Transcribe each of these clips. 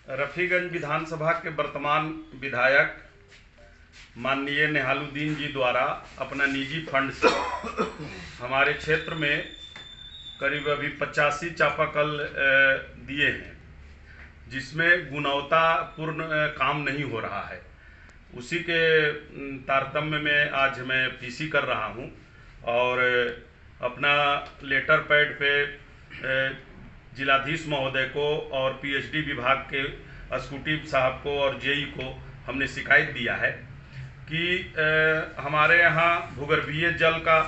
रफीगंज विधानसभा के वर्तमान विधायक माननीय नेहालुद्दीन जी द्वारा अपना निजी फंड से हमारे क्षेत्र में करीब अभी 85 चापाकल दिए हैं, जिसमें गुणवत्तापूर्ण काम नहीं हो रहा है। उसी के तारतम्य में आज मैं पीसी कर रहा हूं और अपना लेटर पैड पे जिलाधीश महोदय को और पीएचडी विभाग के एग्जीक्यूटिव साहब को और जेई को हमने शिकायत दिया है कि हमारे यहाँ भूगर्भीय जल का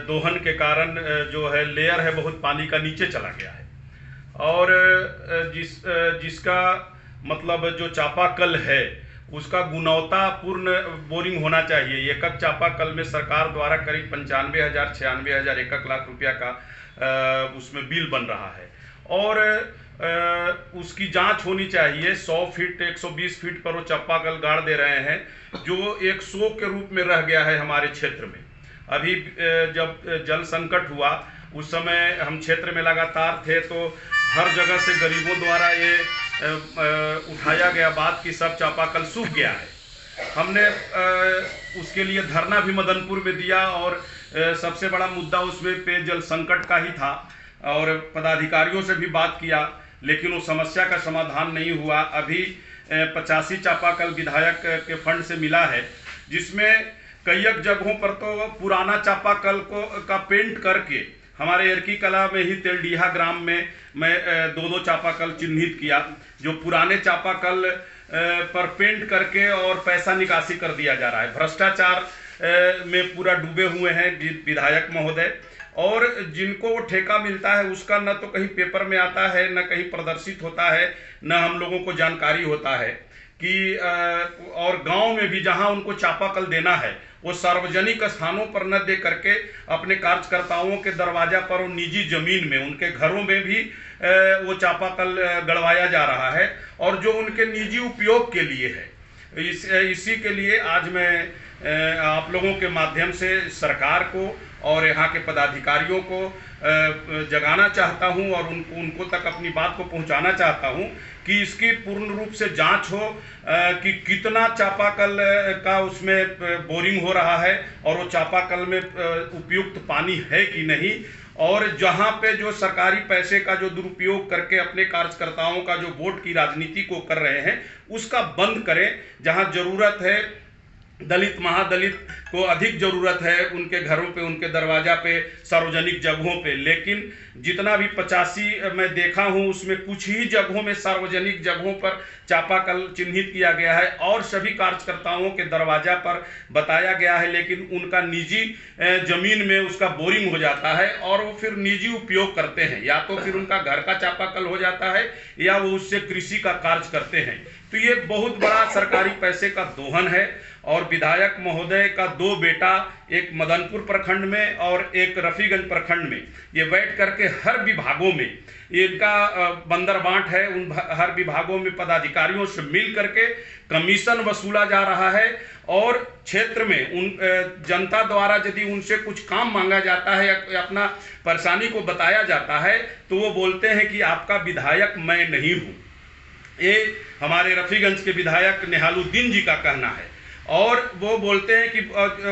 दोहन के कारण जो है लेयर है बहुत पानी का नीचे चला गया है और जिसका मतलब जो चापाकल है उसका गुणवत्तापूर्ण बोरिंग होना चाहिए। एकक चापाकल में सरकार द्वारा करीब 95,000 एकक लाख रुपया का उसमें बिल बन रहा है और उसकी जांच होनी चाहिए। 100 फीट 120 फीट पर वो चापाकल गाड़ दे रहे हैं जो एक शो के रूप में रह गया है हमारे क्षेत्र में। अभी जब जल संकट हुआ उस समय हम क्षेत्र में लगातार थे तो हर जगह से गरीबों द्वारा ये उठाया गया बात कि सब चापाकल सूख गया है। हमने उसके लिए धरना भी मदनपुर में दिया और सबसे बड़ा मुद्दा उसमें पेयजल संकट का ही था और पदाधिकारियों से भी बात किया, लेकिन वो समस्या का समाधान नहीं हुआ। अभी 85 चापाकल विधायक के फंड से मिला है, जिसमें कई जगहों पर तो पुराना चापाकल का पेंट करके हमारे एरकी कला में ही तेलडीहा ग्राम में मैं 2 चापाकल चिन्हित किया जो पुराने चापाकल पर पेंट करके और पैसा निकासी कर दिया जा रहा है। भ्रष्टाचार में पूरा डूबे हुए हैं विधायक महोदय और जिनको वो ठेका मिलता है उसका न तो कहीं पेपर में आता है, न कहीं प्रदर्शित होता है, न हम लोगों को जानकारी होता है कि और गांव में भी जहां उनको चापाकल देना है वो सार्वजनिक स्थानों पर न दे करके अपने कार्यकर्ताओं के दरवाजा पर और निजी जमीन में उनके घरों में भी वो चापाकल गड़वाया जा रहा है और जो उनके निजी उपयोग के लिए है। इसी के लिए आज मैं आप लोगों के माध्यम से सरकार को और यहाँ के पदाधिकारियों को जगाना चाहता हूँ और उनको तक अपनी बात को पहुँचाना चाहता हूँ कि इसकी पूर्ण रूप से जांच हो कि कितना चापाकल का उसमें बोरिंग हो रहा है और वो चापाकल में उपयुक्त पानी है कि नहीं, और जहाँ पे जो सरकारी पैसे का जो दुरुपयोग करके अपने कार्यकर्ताओं का जो वोट की राजनीति को कर रहे हैं उसका बंद करें। जहाँ जरूरत है दलित महादलित को अधिक ज़रूरत है उनके घरों पे, उनके दरवाजा पे, सार्वजनिक जगहों पे, लेकिन जितना भी 85 मैं देखा हूँ उसमें कुछ ही जगहों में सार्वजनिक जगहों पर चापाकल चिन्हित किया गया है और सभी कार्यकर्ताओं के दरवाजा पर बताया गया है, लेकिन उनका निजी जमीन में उसका बोरिंग हो जाता है और वो फिर निजी उपयोग करते हैं, या तो फिर उनका घर का चापाकल हो जाता है या वो उससे कृषि का कार्य करते हैं। तो ये बहुत बड़ा सरकारी पैसे का दोहन है और विधायक महोदय का 2 बेटा, एक मदनपुर प्रखंड में और एक रफीगंज प्रखंड में, ये बैठ करके हर विभागों में इनका बंदरबांट है। उन हर विभागों में पदाधिकारियों से मिल करके कमीशन वसूला जा रहा है और क्षेत्र में उन जनता द्वारा यदि उनसे कुछ काम मांगा जाता है या अपना परेशानी को बताया जाता है तो वो बोलते हैं कि आपका विधायक मैं नहीं हूँ। ये हमारे रफीगंज के विधायक नेहालुद्दीन जी का कहना है और वो बोलते हैं कि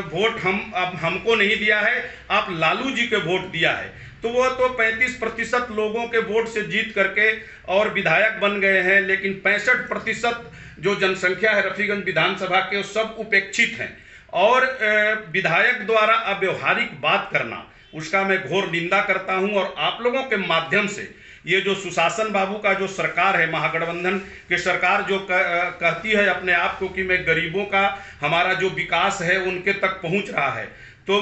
वोट हमको नहीं दिया है, आप लालू जी के वोट दिया है। तो वो तो 35% लोगों के वोट से जीत करके और विधायक बन गए हैं, लेकिन 65% जो जनसंख्या है रफीगंज विधानसभा के वो सब उपेक्षित हैं और विधायक द्वारा अव्यवहारिक बात करना उसका मैं घोर निंदा करता हूं। और आप लोगों के माध्यम से ये जो सुशासन बाबू का जो सरकार है, महागठबंधन की सरकार जो कहती है अपने आप को कि मैं गरीबों का हमारा जो विकास है उनके तक पहुंच रहा है, तो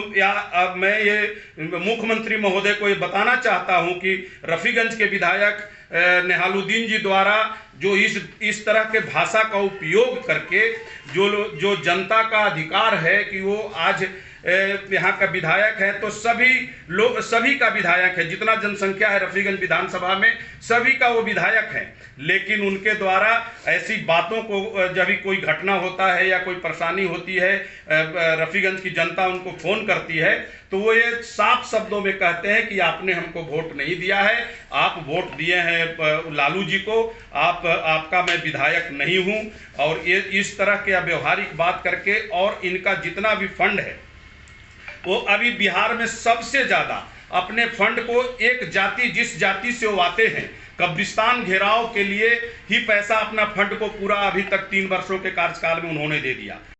अब मैं ये मुख्यमंत्री महोदय को ये बताना चाहता हूं कि रफीगंज के विधायक नेहालुद्दीन जी द्वारा जो इस तरह के भाषा का उपयोग करके जो जनता का अधिकार है कि वो आज यहाँ का विधायक है, तो सभी का विधायक है, जितना जनसंख्या है रफीगंज विधानसभा में सभी का वो विधायक है। लेकिन उनके द्वारा ऐसी बातों को, जब भी कोई घटना होता है या कोई परेशानी होती है, रफीगंज की जनता उनको फोन करती है, तो वो ये साफ शब्दों में कहते हैं कि आपने हमको वोट नहीं दिया है, आप वोट दिए हैं लालू जी को, आपका मैं विधायक नहीं हूं। और ये इस तरह के व्यवहारिक बात करके, और इनका जितना भी फंड है वो अभी बिहार में सबसे ज़्यादा अपने फंड को एक जाति, जिस जाति से वो आते हैं, कब्रिस्तान घेराव के लिए ही पैसा अपना फंड को पूरा अभी तक 3 वर्षों के कार्यकाल में उन्होंने दे दिया।